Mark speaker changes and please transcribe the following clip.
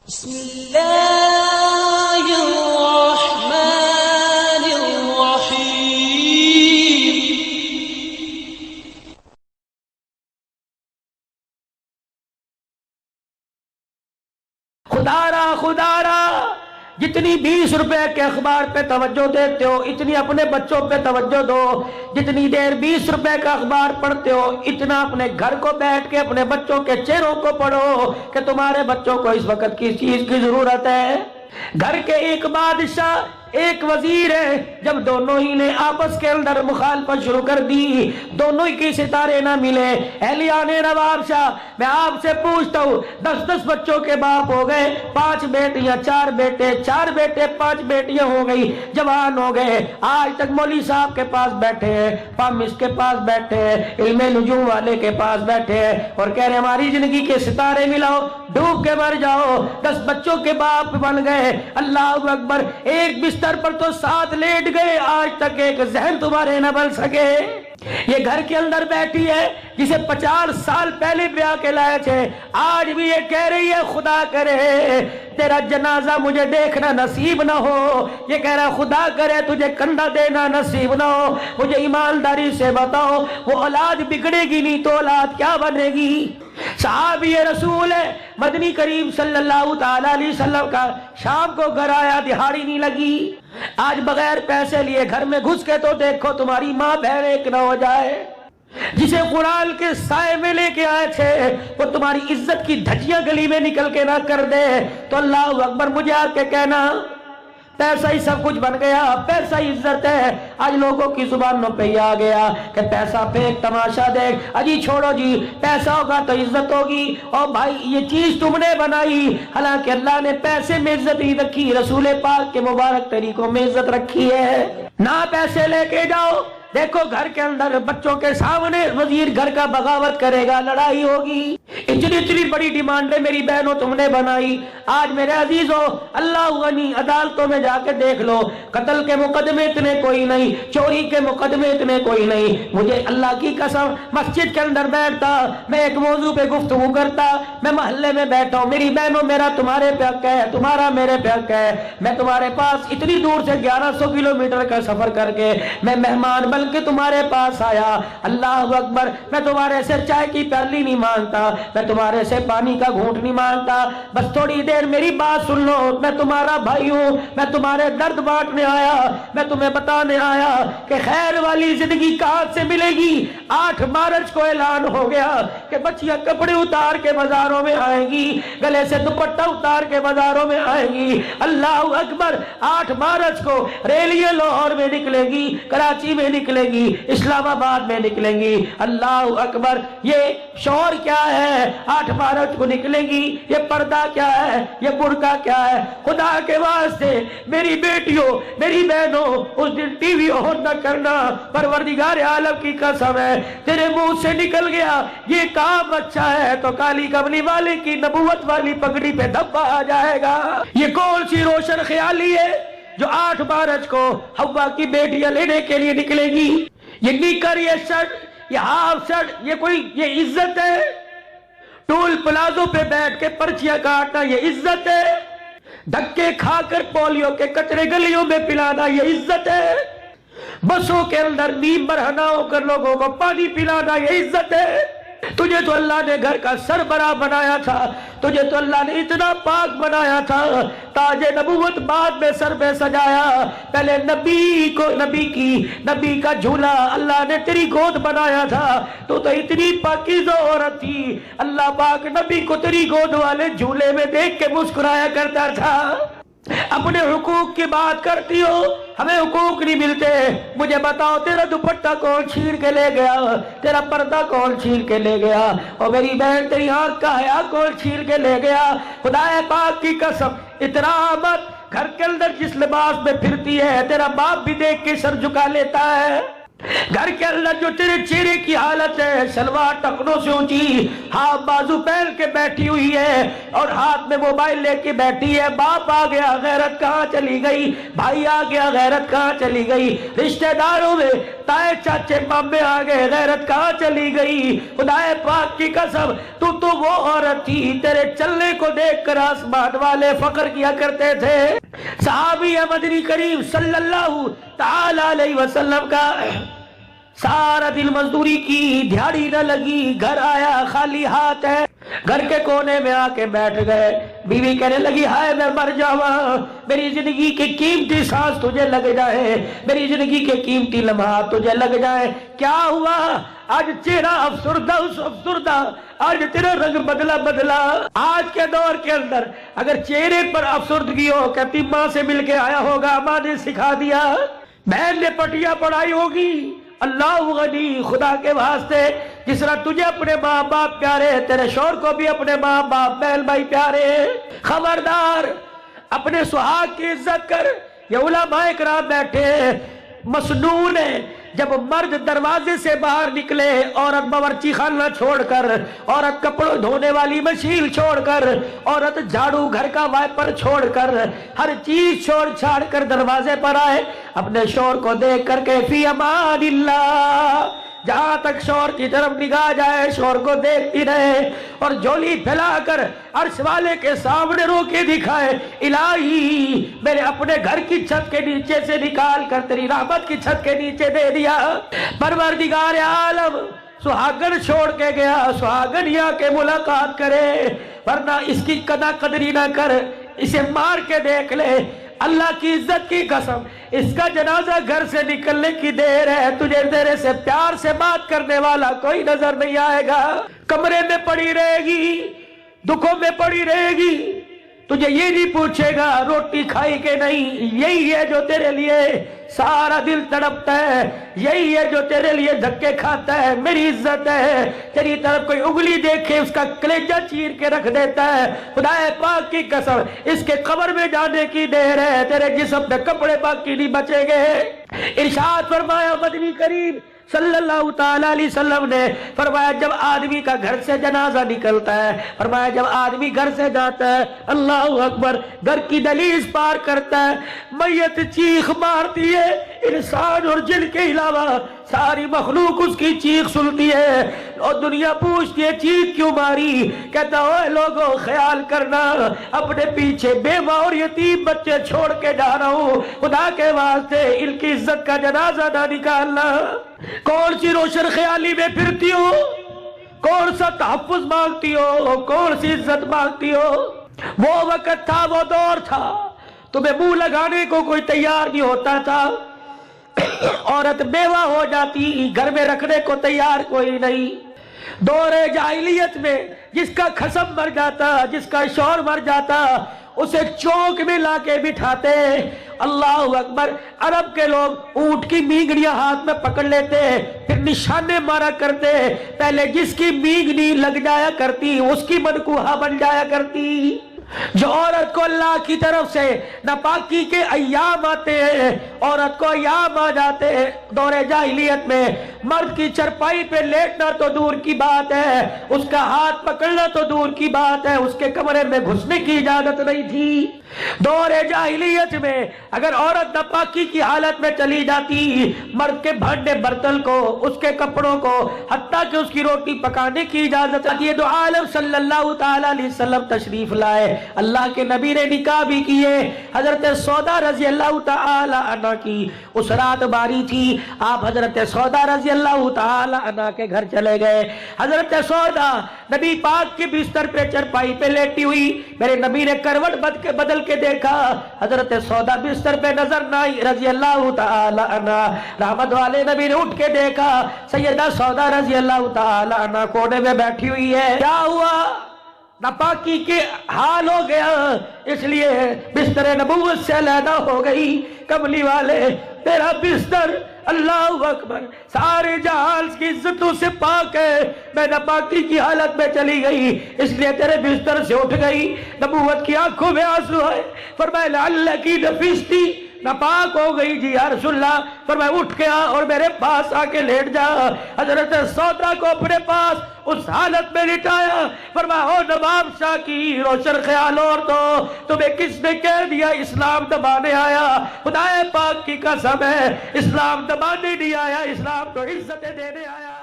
Speaker 1: بسم اللہ الرحمن الرحیم۔
Speaker 2: خدا را جتنی 20 روپے کے اخبار پہ توجہ دیتے ہو اتنی اپنے بچوں پہ توجہ دو، جتنی دیر 20 روپے کا اخبار پڑھتے ہو اتنا اپنے گھر کو بیٹھ کے اپنے بچوں کے چہروں کو پڑھو کہ تمہارے بچوں کو اس وقت کس چیز کی ضرورت ہے۔ گھر کے ایک بادشاہ ایک وزیر ہے، جب دونوں ہی نے آپس کے اندر مخالفت شروع کر دی، دونوں ہی کی ستارے نہ ملے، اہلیہ نے نواب شاہ میں آپ سے پوچھتا ہوں 10 بچوں کے باپ ہو گئے، 5 بیٹیاں 4 بیٹے 4 بیٹے 5 بیٹیاں ہو گئی، جوان ہو گئے، آج تک مولوی صاحب کے پاس بیٹھے ہیں، پامس کے پاس بیٹھے ہیں، علم نجوم والے کے پاس بیٹھے ہیں اور کہہ رہے ہماری زندگی کے ستارے ملاؤ، ڈوب کے مر جاؤ۔ 10 بچوں کے باپ بن گئے، اللہ اکبر، ایک بستر پر تو 7 لیٹ گئے، آج تک ایک ذہن تمہارے نہ بن سکے۔ یہ گھر کے اندر بیٹھی ہے جسے 50 سال پہلے بیاہ کے لائے تھے، آج بھی یہ کہہ رہی ہے خدا کرے تیرا جنازہ مجھے دیکھنا نصیب نہ ہو، یہ کہہ رہا خدا کرے تجھے کندھا دینا نصیب نہ ہو، مجھے ایمانداری سے بتاؤ وہ اولاد بگڑے گی نہیں تو اولاد کیا بنے گی؟ صحابی رسول ہے مدنی کریم صلی اللہ تعالی علیہ وسلم کا شام کو گھر آیا، دہاڑی نہیں لگی، آج بغیر پیسے لیے گھر میں گھس کے تو دیکھو تمہاری ماں بہن ایک نہ ہو جائے۔ جسے قرآن کے سائے میں لے کے آئے تھے وہ تمہاری عزت کی دھجیاں گلی میں نکل کے نہ کر دے تو اللہ اکبر مجھے آ کے کہنا پیسہ ہی سب کچھ بن گیا، پیسہ ہی عزت ہے۔ آج لوگوں کی زبانوں پہ یہ آ گیا کہ پیسہ پھینک تماشا دیکھ، اجی چھوڑو جی پیسہ ہوگا تو عزت ہوگی، اور بھائی یہ چیز تم نے بنائی، حالانکہ اللہ نے پیسے میں عزت نہیں رکھی، رسول پاک کے مبارک طریقوں میں عزت رکھی ہے۔ نہ پیسے لے کے جاؤ، دیکھو گھر کے اندر بچوں کے سامنے وزیر گھر کا بغاوت کرے گا، لڑائی ہوگی، اتنی بڑی ڈیمانڈیں میری بہنوں تم نے بنائی۔ آج میرے عزیزوں اللہ غنی عدالتوں میں جا کے دیکھ لو، قتل کے مقدمے اتنے کوئی نہیں، چوری کے مقدمے اتنے کوئی نہیں۔ مجھے اللہ کی قسم مسجد کے اندر بیٹھتا میں ایک موضوع پہ گفتگو کرتا، میں محلے میں بیٹھا ہوں، میری بہنوں میرا تمہارے پہ حق ہے، تمہارا میرے پہ حق ہے، میں تمہارے پاس اتنی دور سے 1100 کلومیٹر کا سفر کر کے میں مہمان کہ تمہارے پاس آیا، اللہ اکبر، میں تمہارے سے چائے کی پیالی نہیں مانگتا، میں تمہارے سے پانی کا گھونٹ نہیں مانگتا، بس تھوڑی دیر میری بات سن لو، میں تمہارا بھائی ہوں، میں تمہارے درد بانٹنے آیا، میں تمہیں بتانے آیا کہ خیر والی زندگی کہاں سے ملے گی۔ 8 مارچ کو اعلان ہو گیا کہ بچیاں کپڑے اتار کے بازاروں میں آئیں گی، گلے سے دوپٹہ اتار کے بازاروں میں آئیں گی، اللہ اکبر۔ 8 مارچ کو ریلیاں لاہور میں نکلے گی، کراچی میں نکلے گی، اسلام آباد میں نکلیں گی، اللہ اکبر۔ یہ شور کیا ہے؟ 8 مارچ کو نکلیں گی، یہ پردہ کیا ہے؟ یہ برقع کیا ہے؟ خدا کے واسطے میری بیٹیوں میری بہنوں اس دن ٹی وی آن نہ کرنا، پروردگار عالم کی قسم ہے تیرے منہ سے نکل گیا یہ کام اچھا ہے تو کالی کملی والے کی نبوت والی پگڑی پہ دھبا آ جائے گا۔ یہ کون سی روشن خیالی ہے جو 8 مارچ کو ہوا کی بیٹیاں لینے کے لیے نکلے گی؟ یہ نیکر، یہ شرٹ، یہ ہاف شرٹ، یہ عزت ہے؟ ٹول پلازوں پہ بیٹھ کے پرچیاں کاٹنا یہ عزت ہے؟ دھکے کھا کر پولیو کے کچرے گلیوں میں پلانا یہ عزت ہے؟ بسوں کے اندر نیم برہنہ ہو کر لوگوں کو پانی پلانا یہ عزت ہے؟ تجھے تو اللہ نے گھر کا سربراہ بنایا تھا، تجھے تو اللہ نے اتنا پاک بنایا تھا، تاج نبوت بعد میں سر پہ سجایا، پہلے نبی کا جھولا اللہ نے تیری گود بنایا تھا، تو اتنی پاکیزہ عورت تھی، اللہ پاک نبی کو تیری گود والے جھولے میں دیکھ کے مسکرایا کرتا تھا۔ اپنے حقوق کی بات کرتی ہو، ہمیں حقوق نہیں ملتے، مجھے بتاؤ تیرا دوپٹہ کون چھین کے لے گیا؟ تیرا پردہ کون چھین کے لے گیا؟ اور میری بہن تیری آنکھ کا حیا کون چھین کے لے گیا؟ خدا پاک کی قسم اتنا مت، گھر کے اندر جس لباس میں پھرتی ہے تیرا باپ بھی دیکھ کے سر جھکا لیتا ہے۔ گھر کے اندر جو تیرے چہرے کی حالت ہے، شلوار ٹخنوں سے اونچی، ہاں بازو پہن کے بیٹھی ہوئی ہے اور ہاتھ میں موبائل لے کے بیٹھی ہے، باپ آ گیا غیرت کہاں چلی گئی، بھائی آ گیا غیرت کہاں چلی گئی، رشتہ داروں میں تائے چاچے مامے آ گئے غیرت کہاں چلی گئی۔ خدا پاک کی قسم تو وہ عورت تھی، تیرے چلنے کو دیکھ کر آسمان والے فخر کیا کرتے تھے۔ صحابی مدنی کریم صلی اللہ تعالی علیہ وسلم کا سارا دل مزدوری کی، دھیاڑی نہ لگی، گھر آیا خالی ہاتھ ہے، گھر کے کونے میں آ کے بیٹھ گئے۔ بیوی کہنے لگی ہائے میں مر جاواں، میری زندگی کے قیمتی سانس تجھے لگ جائے، میری زندگی کے قیمتی لمحات تجھے لگ جائے۔ کیا ہوا؟ آج چہرہ افسردہ، آج تیرا رنگ بدلا۔ آج کے دور کے اندر اگر چہرے پر افسردگی ہو، کہتی ماں سے مل کے آیا ہوگا، ماں نے سکھا دیا، بہن نے پٹیاں پڑھائی ہوگی۔ اللہ غنی، خدا کے واسطے جس طرح تجھے اپنے ماں باپ پیارے، تیرے شوہر کو بھی اپنے ماں باپ بہن بھائی پیارے۔ خبردار، اپنے سہاگ کی عزت کر۔ یہ علماء کرام بیٹھے مسنون ہے، جب مرد دروازے سے باہر نکلے، عورت باورچی خانہ چھوڑ کر، عورت کپڑوں دھونے والی مشین چھوڑ کر، عورت جھاڑو گھر کا وائپر چھوڑ کر، ہر چیز چھوڑ چھاڑ کر دروازے پر آئے، اپنے شوہر کو دیکھ کر کہ فی امان اللہ، جہاں تک شوہر کی طرف نگاہ جائے شوہر کو دیکھتی رہے، اور جھولی پھیلا کر عرش والے کے سامنے رو کے دکھائے، الہی میرے اپنے گھر کی چھت کے نیچے سے نکال کر تیری رحمت کی چھت کے نیچے دے دیا۔ پروردگار عالم سہاگن چھوڑ کے گیا، سہاگن یا کے ملاقات کرے، ورنہ اس کی قدری نہ کر، اسے مار کے دیکھ لے۔ اللہ کی عزت کی قسم، اس کا جنازہ گھر سے نکلنے کی دیر ہے، تجھے تیرے سے پیار سے بات کرنے والا کوئی نظر نہیں آئے گا، کمرے میں پڑی رہے گی، دکھوں میں پڑی رہے گی، تجھے یہ نہیں پوچھے گا روٹی کھائی کہ نہیں۔ یہی ہے جو تیرے لیے سارا دل تڑپتا ہے، یہی ہے جو تیرے لیے دھکے کھاتا ہے۔ میری عزت ہے، تیری طرف کوئی انگلی دیکھے اس کا کلیجہ چیر کے رکھ دیتا ہے۔ خدا پاک کی قسم، اس کے قبر میں جانے کی دیر ہے، تیرے جسم پہ کپڑے باقی نہیں بچیں گے۔ ارشاد فرمایا مدنی کریم صلی اللہ تعالی علیہ وسلم نے، فرمایا جب آدمی کا گھر سے جنازہ نکلتا ہے، فرمایا جب آدمی گھر سے جاتا ہے، اللہ اکبر، گھر کی دہلیز پار کرتا ہے، میت چیخ مارتی ہے، انسان اور جن کے علاوہ ساری مخلوق اس کی چیخ سنتی ہے، اور دنیا پوچھتی ہے چیخ کیوں ماری؟ کہتا ہے لوگوں خیال کرنا، اپنے پیچھے بیوہ اور یتیم بچے چھوڑ کے جا رہا ہوں، خدا کے واسطے ان کی عزت کا جنازہ نہ نکالنا۔ کون سی روشن خیالی میں پھرتی ہو، کون سا تحفظ مانگتی ہو، کون سی عزت مانگتی ہو؟ وہ وقت تھا، وہ دور تھا، تمہیں منہ لگانے کو کوئی تیار نہیں ہوتا تھا، عورت بیوہ ہو جاتی، گھر میں رکھنے کو تیار کوئی نہیں۔ دور جاہلیت میں جس کا خصم مر جاتا، جس کا شوہر مر جاتا، اسے چوک میں لا کے بٹھاتے۔ اللہ اکبر، عرب کے لوگ اونٹ کی مینگڑیاں ہاتھ میں پکڑ لیتے، پھر نشانے مارا کرتے، پہلے جس کی مینگنی لگ جایا کرتی اس کی منکوہا بن جایا کرتی۔ جو عورت کو اللہ کی طرف سے ناپاکی کے ایام آتے ہیں، عورت کو ایام آ جاتے ہیں دور جاہلیت میں، مرد کی چرپائی پہ لیٹنا تو دور کی بات ہے، اس کا ہاتھ پکڑنا تو دور کی بات ہے، اس کے کمرے میں گھسنے کی اجازت نہیں تھی۔ دور جاہلیت میں اگر عورت ناپاکی کی حالت میں چلی جاتی، مرد کے بھانڈے برتن کو، اس کے کپڑوں کو، حتیٰ کہ اس کی روٹی پکانے کی اجازت ہے۔ یہ دو عالم صلی اللہ تعالی علیہ وسلم تشریف لائے، اللہ کے نبی نے نکاح بھی کیے۔ حضرت سودا رضی اللہ تعالی عنہ کی اس رات باری تھی، آپ حضرت سودا رضی اللہ تعالی عنہ کے گھر چلے گئے۔ حضرت سودا نبی پاک کے بستر پہ چرپائی پہ لیٹی ہوئی، میرے نبی نے کروٹ بدل کے دیکھا، حضرت سودا بستر پہ نظر نہ آئی رضی اللہ تعالی عنہ۔ رحمت والے نبی نے اٹھ کے دیکھا، سیدہ سودا رضی اللہ تعالی عنہ کونے میں بیٹھی ہوئی ہے۔ کیا ہوا؟ ناپاکی کے حال ہو گیا، اس لیے بستر نبوت سے علیحدہ ہو گئی۔ کملی والے، تیرا بستر اللہ اکبر سارے جہان کی عزتوں سے پاک ہے، میں ناپاکی کی حالت میں چلی گئی، اس لیے تیرے بستر سے اٹھ گئی۔ نبوت کی آنکھوں میں آنسو ہے، فرمایا لعلکی نفستی ناپاک ہو گئی جی یا رسول اللہ. فرمایا اٹھ کے آ اور میرے پاس آ کے لیٹ جا. حضرت سودا کو اپنے پاس اس حالت میں لٹایا. فرمایا او نواب شاہ کی روشن خیال اور تو تمہیں کس نے کہہ دیا اسلام دبانے آیا؟ خدا پاک کی قسم ہے اسلام دبانے نہیں آیا، اسلام تو عزتیں دینے آیا.